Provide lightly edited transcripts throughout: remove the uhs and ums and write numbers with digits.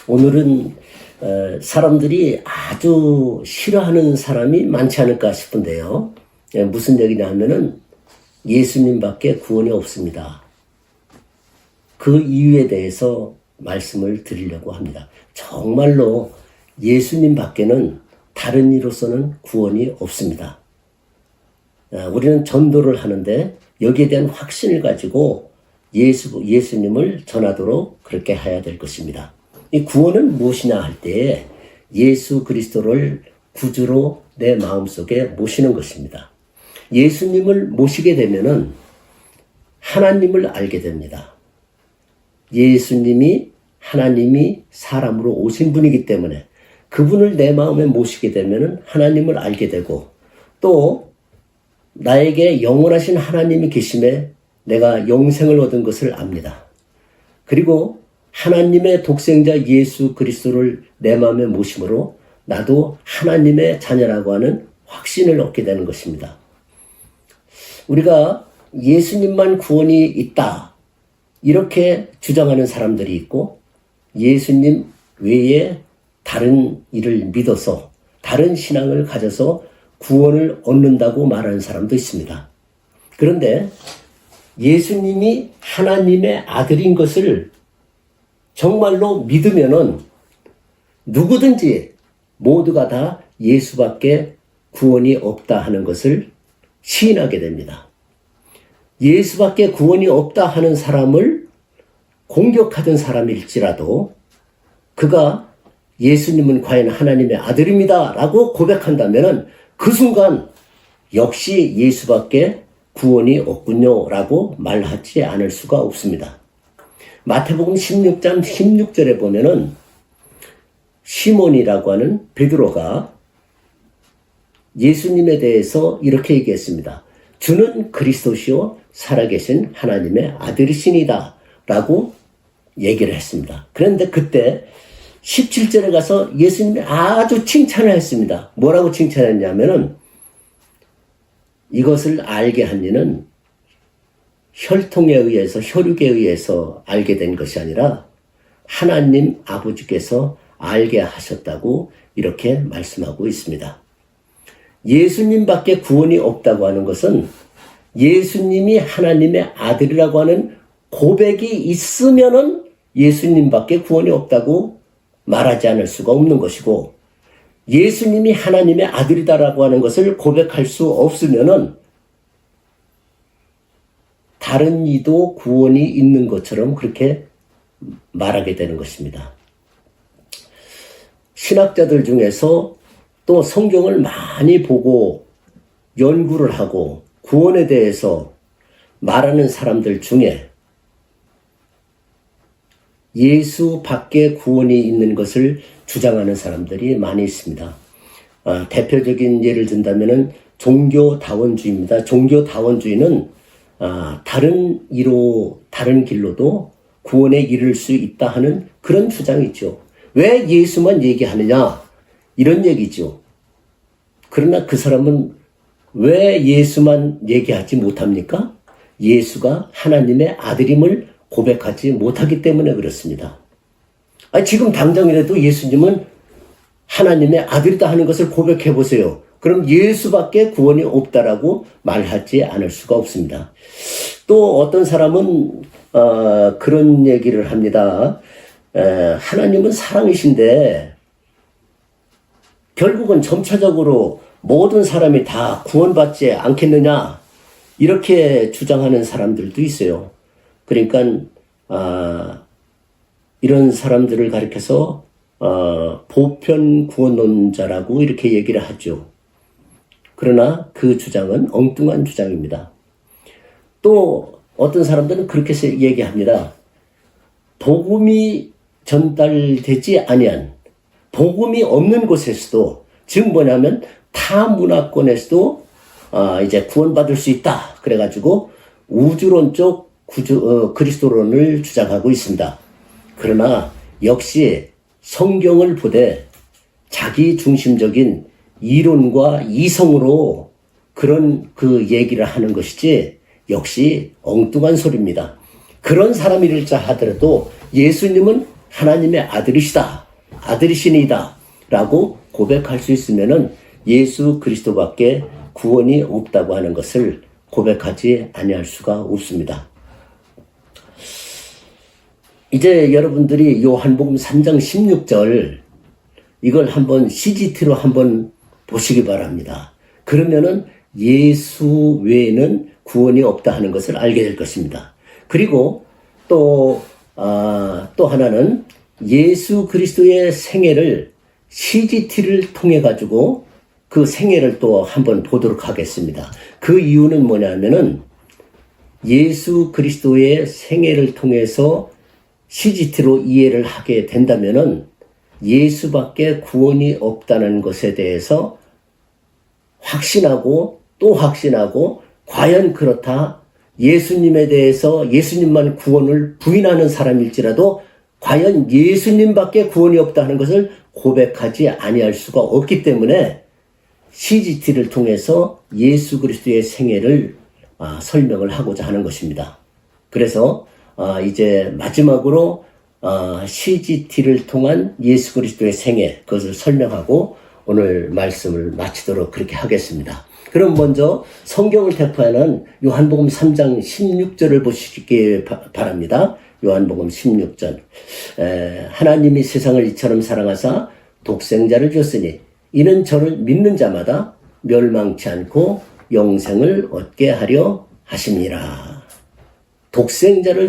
오늘은 사람들이 아주 싫어하는 사람이 많지 않을까 싶은데요. 무슨 얘기냐 하면은 예수님밖에 구원이 없습니다. 그 이유에 대해서 말씀을 드리려고 합니다. 정말로 예수님밖에는 다른 이로서는 구원이 없습니다. 우리는 전도를 하는데 여기에 대한 확신을 가지고 예수님을 전하도록 그렇게 해야 될 것입니다. 이 구원은 무엇이냐 할 때 예수 그리스도를 구주로 내 마음속에 모시는 것입니다. 예수님을 모시게 되면은 하나님을 알게 됩니다. 예수님이 하나님이 사람으로 오신 분이기 때문에 그분을 내 마음에 모시게 되면은 하나님을 알게 되고, 또 나에게 영원하신 하나님이 계심에 내가 영생을 얻은 것을 압니다. 그리고 하나님의 독생자 예수 그리스도를 내 마음에 모심으로 나도 하나님의 자녀라고 하는 확신을 얻게 되는 것입니다. 우리가 예수님만 구원이 있다 이렇게 주장하는 사람들이 있고, 예수님 외에 다른 일을 믿어서 다른 신앙을 가져서 구원을 얻는다고 말하는 사람도 있습니다. 그런데 예수님이 하나님의 아들인 것을 정말로 믿으면은 누구든지 모두가 다 예수밖에 구원이 없다 하는 것을 시인하게 됩니다. 예수밖에 구원이 없다 하는 사람을 공격하던 사람일지라도 그가 예수님은 과연 하나님의 아들입니다 라고 고백한다면 그 순간 역시 예수밖에 구원이 없군요 라고 말하지 않을 수가 없습니다. 마태복음 16장 16절에 보면은 시몬이라고 하는 베드로가 예수님에 대해서 이렇게 얘기했습니다. 주는 그리스도시요 살아계신 하나님의 아들이시니다 라고 얘기를 했습니다. 그런데 그때 17절에 가서 예수님이 아주 칭찬을 했습니다. 뭐라고 칭찬했냐면은 이것을 알게 한 이는 혈통에 의해서, 혈육에 의해서 알게 된 것이 아니라 하나님 아버지께서 알게 하셨다고 이렇게 말씀하고 있습니다. 예수님밖에 구원이 없다고 하는 것은 예수님이 하나님의 아들이라고 하는 고백이 있으면은 예수님밖에 구원이 없다고 말하지 않을 수가 없는 것이고, 예수님이 하나님의 아들이다라고 하는 것을 고백할 수 없으면은 다른 이도 구원이 있는 것처럼 그렇게 말하게 되는 것입니다. 신학자들 중에서 또 성경을 많이 보고 연구를 하고 구원에 대해서 말하는 사람들 중에 예수 밖에 구원이 있는 것을 주장하는 사람들이 많이 있습니다. 대표적인 예를 든다면은 종교다원주의입니다. 종교다원주의는 다른 이로, 다른 길로도 구원에 이를 수 있다 하는 그런 주장이 있죠. 왜 예수만 얘기하느냐? 이런 얘기죠. 그러나 그 사람은 왜 예수만 얘기하지 못합니까? 예수가 하나님의 아들임을 고백하지 못하기 때문에 그렇습니다. 지금 당장이라도 예수님은 하나님의 아들이다 하는 것을 고백해 보세요. 그럼 예수밖에 구원이 없다라고 말하지 않을 수가 없습니다. 또 어떤 사람은 그런 얘기를 합니다. 하나님은 사랑이신데 결국은 점차적으로 모든 사람이 다 구원받지 않겠느냐 이렇게 주장하는 사람들도 있어요. 그러니까 이런 사람들을 가리켜서 보편 구원론자라고 이렇게 얘기를 하죠. 그러나 그 주장은 엉뚱한 주장입니다. 또 어떤 사람들은 그렇게 얘기합니다. 복음이 전달되지 아니한, 복음이 없는 곳에서도, 즉 뭐냐면 타 문화권에서도 이제 구원받을 수 있다. 그래가지고 우주론적 그리스도론을 주장하고 있습니다. 그러나 역시 성경을 보되 자기 중심적인 이론과 이성으로 그런 그 얘기를 하는 것이지 역시 엉뚱한 소리입니다. 그런 사람이랄자 하더라도 예수님은 하나님의 아들이시니이다 라고 고백할 수 있으면은 예수 그리스도밖에 구원이 없다고 하는 것을 고백하지 아니할 수가 없습니다. 이제 여러분들이 요한복음 3장 16절 이걸 한번 CGT로 한번 보시기 바랍니다. 그러면은 예수 외에는 구원이 없다 하는 것을 알게 될 것입니다. 그리고 또 하나는 예수 그리스도의 생애를 CGT를 통해 가지고 그 생애를 또 한번 보도록 하겠습니다. 그 이유는 뭐냐면은 예수 그리스도의 생애를 통해서 CGT로 이해를 하게 된다면은 예수밖에 구원이 없다는 것에 대해서 확신하고 또 확신하고 과연 그렇다. 예수님에 대해서 예수님만 구원을 부인하는 사람일지라도 과연 예수님밖에 구원이 없다는 것을 고백하지 아니할 수가 없기 때문에 CGT를 통해서 예수 그리스도의 생애를 설명을 하고자 하는 것입니다. 그래서 이제 마지막으로 CGT를 통한 예수 그리스도의 생애 그것을 설명하고 오늘 말씀을 마치도록 그렇게 하겠습니다. 그럼 먼저 성경을 대표하는 요한복음 3장 16절을 보시기 바랍니다. 요한복음 16절 하나님이 세상을 이처럼 사랑하사 독생자를 주었으니 이는 저를 믿는 자마다 멸망치 않고 영생을 얻게 하려 하심이라. 독생자를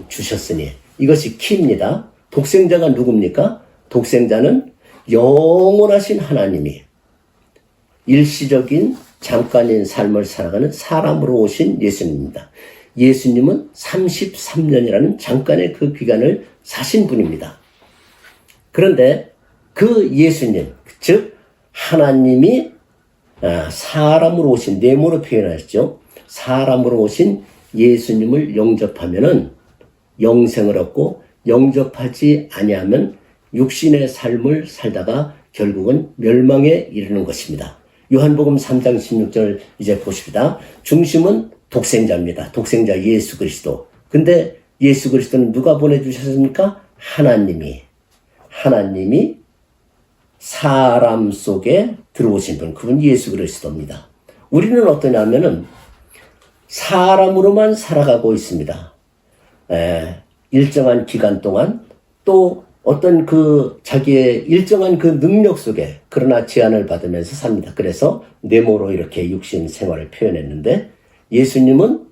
주셨으니 이것이 키입니다. 독생자가 누굽니까? 독생자는 영원하신 하나님이 일시적인 잠깐인 삶을 살아가는 사람으로 오신 예수님입니다. 예수님은 33년이라는 잠깐의 그 기간을 사신 분입니다. 그런데 그 예수님, 즉 하나님이 사람으로 오신, 네모로 표현하셨죠. 사람으로 오신 예수님을 영접하면은 영생을 얻고 영접하지 아니하면 육신의 삶을 살다가 결국은 멸망에 이르는 것입니다. 요한복음 3장 16절 이제 보십시다. 중심은 독생자입니다. 독생자 예수 그리스도. 근데 예수 그리스도는 누가 보내주셨습니까? 하나님이 사람 속에 들어오신 분, 그분 예수 그리스도입니다. 우리는 어떠냐면은 사람으로만 살아가고 있습니다. 일정한 기간 동안 또 어떤 그 자기의 일정한 그 능력 속에 그러나 제한을 받으면서 삽니다. 그래서 네모로 이렇게 육신 생활을 표현했는데 예수님은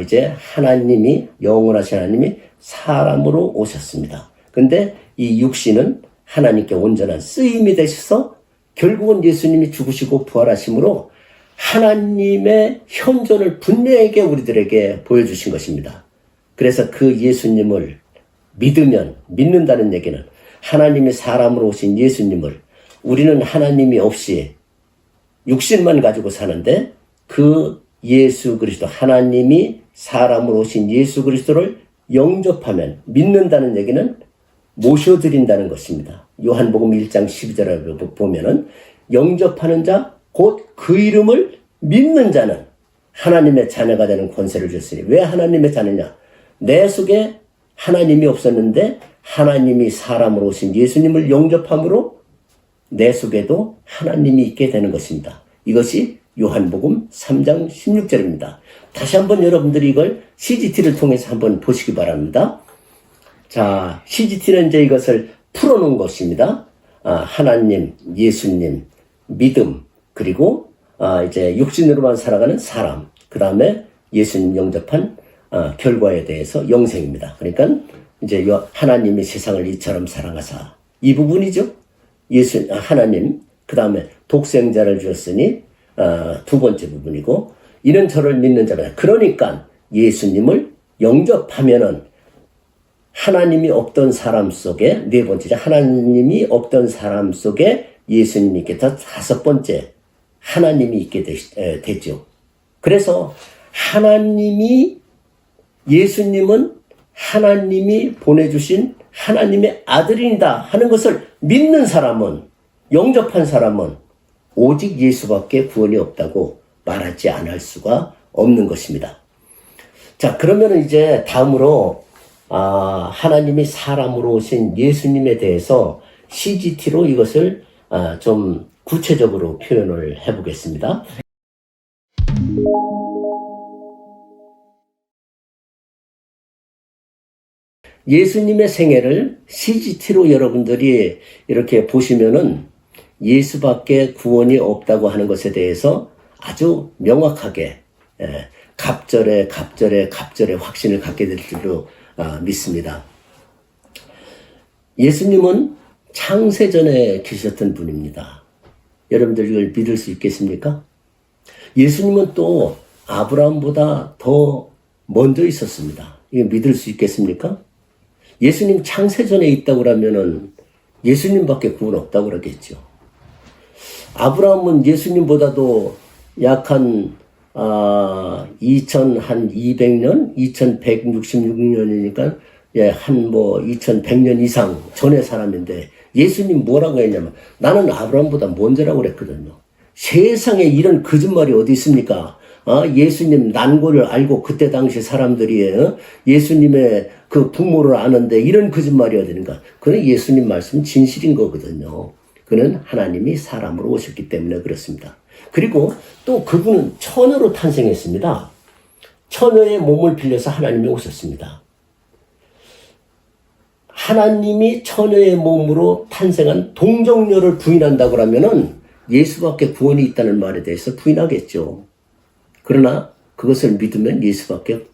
이제 하나님이 영원하신 하나님이 사람으로 오셨습니다. 근데 이 육신은 하나님께 온전한 쓰임이 되셔서 결국은 예수님이 죽으시고 부활하심으로 하나님의 현존을 분명하게 우리들에게 보여주신 것입니다. 그래서 그 예수님을 믿는다는 얘기는 하나님이 사람으로 오신 예수님을 우리는 하나님이 없이 육신만 가지고 사는데 그 예수 그리스도 하나님이 사람으로 오신 예수 그리스도를 영접하면 믿는다는 얘기는 모셔드린다는 것입니다. 요한복음 1장 12절에 보면은 영접하는 자 곧 그 이름을 믿는 자는 하나님의 자녀가 되는 권세를 줬으니 왜 하나님의 자녀냐? 내 속에 하나님이 없었는데 하나님이 사람으로 오신 예수님을 영접함으로 내 속에도 하나님이 있게 되는 것입니다. 이것이 요한복음 3장 16절입니다. 다시 한번 여러분들이 이걸 CGT를 통해서 한번 보시기 바랍니다. 자, CGT는 이제 이것을 풀어놓은 것입니다. 하나님, 예수님, 믿음, 그리고 이제 육신으로만 살아가는 사람, 그 다음에 예수님 영접한 결과에 대해서 영생입니다. 그러니까 이제 하나님이 세상을 이처럼 사랑하사 이 부분이죠. 하나님, 그 다음에 독생자를 주었으니 두 번째 부분이고 이는 저를 믿는 자다. 그러니까 예수님을 영접하면은 하나님이 없던 사람 속에 네 번째죠. 하나님이 없던 사람 속에 예수님이 있겠다. 다섯 번째 하나님이 있게 되죠. 그래서 예수님은 하나님이 보내주신 하나님의 아들이다 하는 것을 믿는 사람은, 영접한 사람은 오직 예수밖에 구원이 없다고 말하지 않을 수가 없는 것입니다. 자, 그러면 이제 다음으로 하나님이 사람으로 오신 예수님에 대해서 CGT로 이것을 좀 구체적으로 표현을 해보겠습니다. 예수님의 생애를 CGT로 여러분들이 이렇게 보시면은 예수밖에 구원이 없다고 하는 것에 대해서 아주 명확하게 갑절에 확신을 갖게 될 줄로 믿습니다. 예수님은 창세전에 계셨던 분입니다. 여러분들 이걸 믿을 수 있겠습니까? 예수님은 또 아브라함보다 더 먼저 있었습니다. 이거 믿을 수 있겠습니까? 예수님 창세전에 있다고 그러면은 예수님밖에 구원 없다고 그러겠죠. 아브라함은 예수님보다도 약 한 2200년, 2166년이니까 한 2100년 이상 전의 사람인데 예수님 뭐라고 했냐면 나는 아브라함보다 먼저라고 그랬거든요. 세상에 이런 거짓말이 어디 있습니까? 예수님 난고를 알고 그때 당시 사람들이 예수님의 그 부모를 아는데 이런 거짓말이 어디인가? 그는 예수님 말씀 진실인 거거든요. 그는 하나님이 사람으로 오셨기 때문에 그렇습니다. 그리고 또 그분은 처녀로 탄생했습니다. 처녀의 몸을 빌려서 하나님이 오셨습니다. 하나님이 처녀의 몸으로 탄생한 동정녀를 부인한다고 하면은 예수밖에 구원이 있다는 말에 대해서 부인하겠죠. 그러나 그것을 믿으면 예수밖에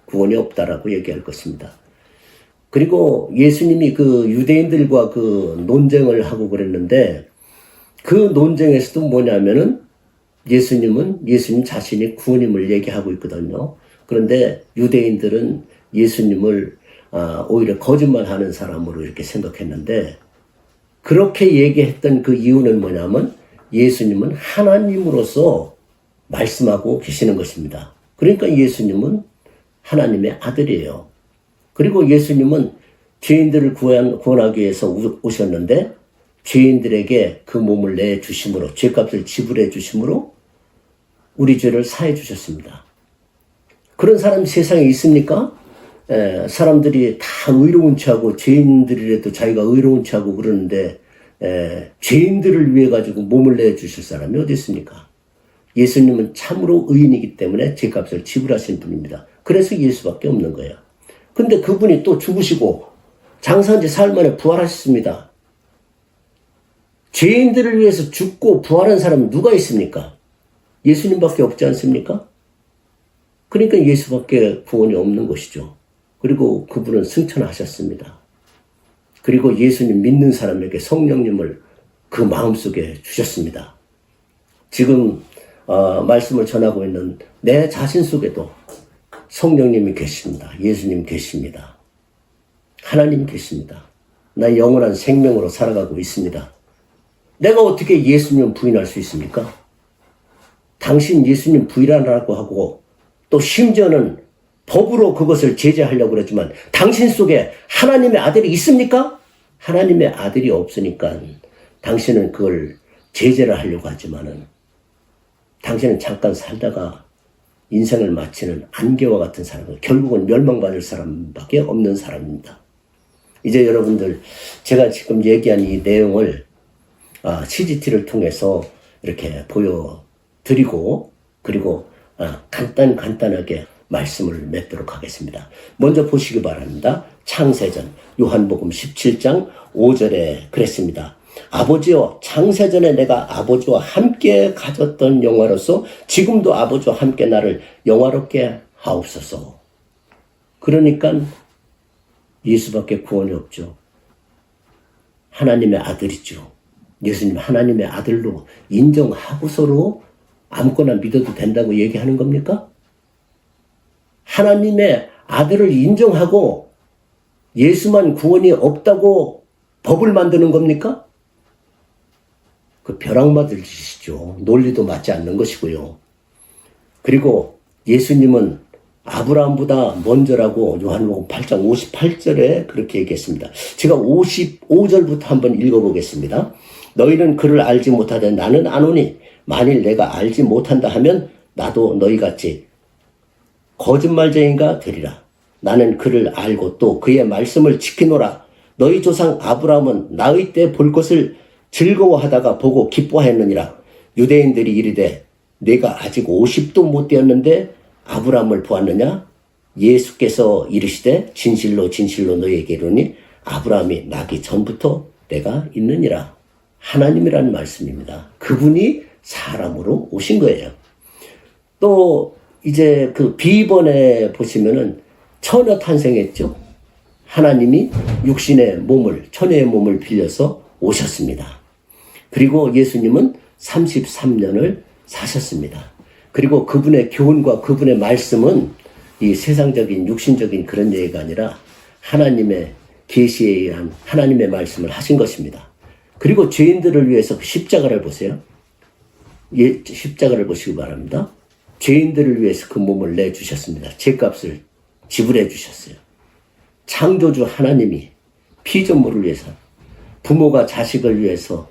구원이 없다라고 얘기할 것입니다. 그리고 예수님이 그 유대인들과 그 논쟁을 하고 그랬는데 그 논쟁에서도 뭐냐면은 예수님 자신이 구원임을 얘기하고 있거든요. 그런데 유대인들은 예수님을 오히려 거짓말하는 사람으로 이렇게 생각했는데 그렇게 얘기했던 그 이유는 뭐냐면 예수님은 하나님으로서 말씀하고 계시는 것입니다. 그러니까 예수님은 하나님의 아들이에요. 그리고 예수님은 죄인들을 구원하기 위해서 오셨는데 죄인들에게 그 몸을 내주심으로 죄값을 지불해 주심으로 우리 죄를 사해 주셨습니다. 그런 사람이 세상에 있습니까? 사람들이 다 의로운 체하고 죄인들이라도 자기가 의로운 체하고 그러는데 죄인들을 위해 가지고 몸을 내주실 사람이 어디 있습니까? 예수님은 참으로 의인이기 때문에 죄값을 지불하신 분입니다. 그래서 예수밖에 없는 거예요. 근데 그분이 또 죽으시고 장사한 지 사흘 만에 부활하셨습니다. 죄인들을 위해서 죽고 부활한 사람은 누가 있습니까? 예수님밖에 없지 않습니까? 그러니까 예수밖에 구원이 없는 것이죠. 그리고 그분은 승천하셨습니다. 그리고 예수님 믿는 사람에게 성령님을 그 마음속에 주셨습니다. 지금 말씀을 전하고 있는 내 자신 속에도 성령님이 계십니다. 예수님 계십니다. 하나님 계십니다. 나 영원한 생명으로 살아가고 있습니다. 내가 어떻게 예수님 부인할 수 있습니까? 당신 예수님 부인하라고 하고 또 심지어는 법으로 그것을 제재하려고 그랬지만 당신 속에 하나님의 아들이 있습니까? 하나님의 아들이 없으니까 당신은 그걸 제재를 하려고 하지만은 당신은 잠깐 살다가 인생을 마치는 안개와 같은 사람은 결국은 멸망받을 사람밖에 없는 사람입니다. 이제 여러분들 제가 지금 얘기한 이 내용을 CGT를 통해서 이렇게 보여드리고 그리고 간단하게 말씀을 맺도록 하겠습니다. 먼저 보시기 바랍니다. 창세전 요한복음 17장 5절에 그랬습니다. 아버지여 창세전에 내가 아버지와 함께 가졌던 영화로서 지금도 아버지와 함께 나를 영화롭게 하옵소서. 그러니까 예수밖에 구원이 없죠. 하나님의 아들이죠. 예수님 하나님의 아들로 인정하고서로 아무거나 믿어도 된다고 얘기하는 겁니까? 하나님의 아들을 인정하고 예수만 구원이 없다고 법을 만드는 겁니까? 그 벼락맞을 짓이죠. 논리도 맞지 않는 것이고요. 그리고 예수님은 아브라함보다 먼저라고 요한복음 8장 58절에 그렇게 얘기했습니다. 제가 55절부터 한번 읽어보겠습니다. 너희는 그를 알지 못하되 나는 아노니 만일 내가 알지 못한다 하면 나도 너희같이 거짓말쟁이가 되리라. 나는 그를 알고 또 그의 말씀을 지키노라. 너희 조상 아브라함은 나의 때 볼 것을 즐거워하다가 보고 기뻐하였느니라. 유대인들이 이르되 내가 아직 50도 못 되었는데 아브라함을 보았느냐? 예수께서 이르시되 진실로 진실로 너희에게 이르노니 아브라함이 나기 전부터 내가 있느니라. 하나님이라는 말씀입니다. 그분이 사람으로 오신 거예요. 또 이제 그 비번에 보시면은 처녀 탄생했죠. 하나님이 육신의 몸을, 처녀의 몸을 빌려서 오셨습니다. 그리고 예수님은 33년을 사셨습니다. 그리고 그분의 교훈과 그분의 말씀은 이 세상적인 육신적인 그런 얘기가 아니라 하나님의 계시에 의한 하나님의 말씀을 하신 것입니다. 그리고 죄인들을 위해서 십자가를 보세요. 십자가를 보시기 바랍니다. 죄인들을 위해서 그 몸을 내주셨습니다. 죄값을 지불해 주셨어요. 창조주 하나님이 피조물을 위해서, 부모가 자식을 위해서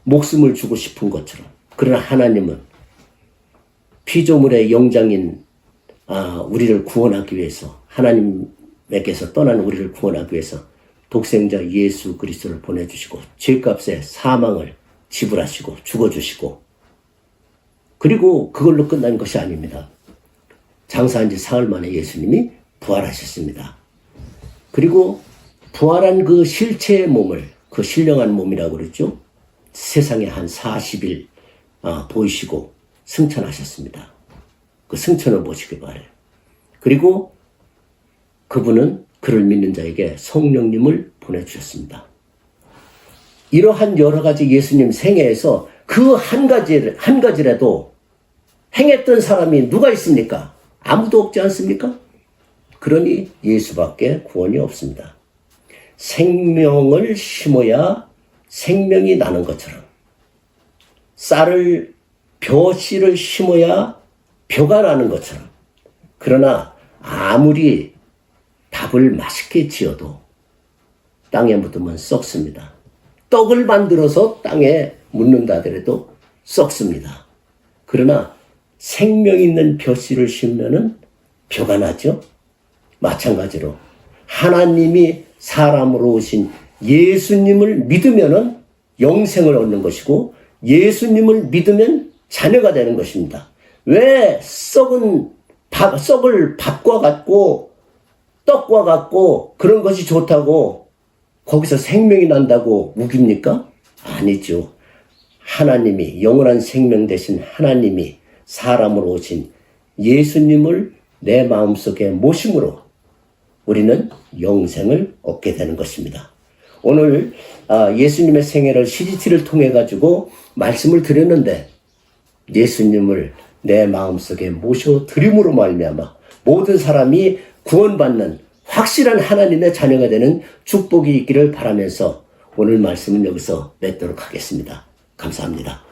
목숨을 주고 싶은 것처럼, 그러나 하나님은 피조물의 영장인 우리를 구원하기 위해서, 하나님에게서 떠난 우리를 구원하기 위해서 독생자 예수 그리스도를 보내주시고 죄값의 사망을 지불하시고 죽어주시고, 그리고 그걸로 끝난 것이 아닙니다. 장사한 지 사흘 만에 예수님이 부활하셨습니다. 그리고 부활한 그 실체의 몸을, 그 신령한 몸이라고 그랬죠. 세상에 한 40일 보이시고 승천하셨습니다. 그 승천을 보시기 바라요. 그리고 그분은 그를 믿는 자에게 성령님을 보내주셨습니다. 이러한 여러 가지 예수님 생애에서 그 한 가지라도 행했던 사람이 누가 있습니까? 아무도 없지 않습니까? 그러니 예수밖에 구원이 없습니다. 생명을 심어야 생명이 나는 것처럼, 벼씨를 심어야 벼가 나는 것처럼, 그러나 아무리 밥을 맛있게 지어도 땅에 묻으면 썩습니다. 떡을 만들어서 땅에 묻는다 하더라도 썩습니다. 그러나 생명 있는 벼씨를 심으면 벼가 나죠. 마찬가지로 하나님이 사람으로 오신 예수님을 믿으면 영생을 얻는 것이고, 예수님을 믿으면 자녀가 되는 것입니다. 왜 썩을 밥과 같고 떡과 같고 그런 것이 좋다고 거기서 생명이 난다고 우깁니까? 아니죠. 하나님이, 영원한 생명 되신 하나님이 사람으로 오신 예수님을 내 마음속에 모심으로 우리는 영생을 얻게 되는 것입니다. 오늘 예수님의 생애를 CGT를 통해 가지고 말씀을 드렸는데, 예수님을 내 마음속에 모셔드림으로 말미암아 모든 사람이 구원받는 확실한 하나님의 자녀가 되는 축복이 있기를 바라면서 오늘 말씀은 여기서 맺도록 하겠습니다. 감사합니다.